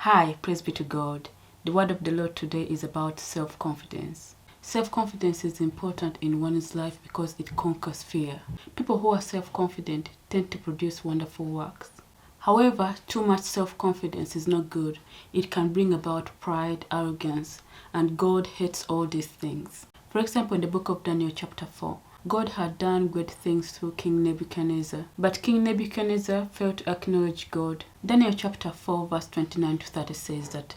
Hi, praise be to God. The word of the Lord today is about self-confidence. Self-confidence is important in one's life because it conquers fear. People who are self-confident tend to produce wonderful works. However, too much self-confidence is not good. It can bring about pride, arrogance, and God hates all these things. For example, in the book of Daniel chapter 4, God had done great things through King Nebuchadnezzar, but King Nebuchadnezzar failed to acknowledge God. Daniel chapter 4 verse 29 to 30 says that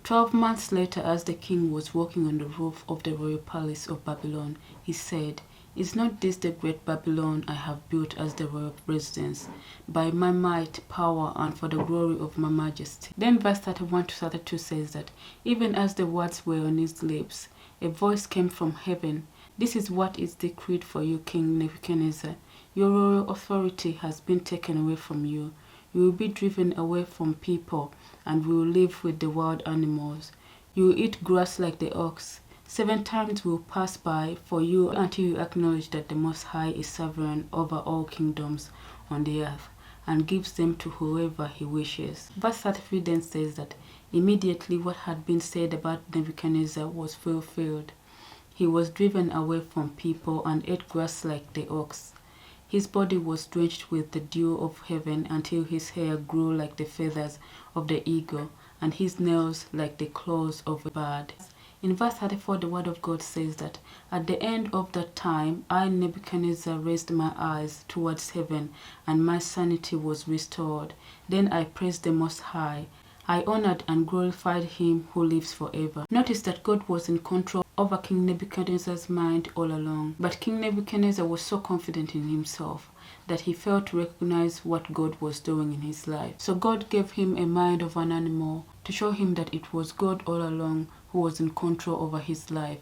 12 months later, as the king was walking on the roof of the royal palace of Babylon, he said, "Is not this the great Babylon I have built as the royal residence, by my might, power, and for the glory of my majesty?" Then verse 31 to 32 says that, even as the words were on his lips, a voice came from heaven. "This is what is decreed for you, King Nebuchadnezzar. Your royal authority has been taken away from you. You will be driven away from people and will live with the wild animals. You will eat grass like the ox. 7 times will pass by for you until you acknowledge that the Most High is sovereign over all kingdoms on the earth and gives them to whoever he wishes." Verse 33 then says that immediately what had been said about Nebuchadnezzar was fulfilled. He was driven away from people and ate grass like the ox. His body was drenched with the dew of heaven until his hair grew like the feathers of the eagle and his nails like the claws of a bird. In verse 34, the word of God says that, "At the end of that time, I, Nebuchadnezzar, raised my eyes towards heaven and my sanity was restored. Then I praised the Most High. I honored and glorified him who lives forever." Notice that God was in control over King Nebuchadnezzar's mind all along. But King Nebuchadnezzar was so confident in himself that he failed to recognize what God was doing in his life. So God gave him a mind of an animal to show him that it was God all along who was in control over his life.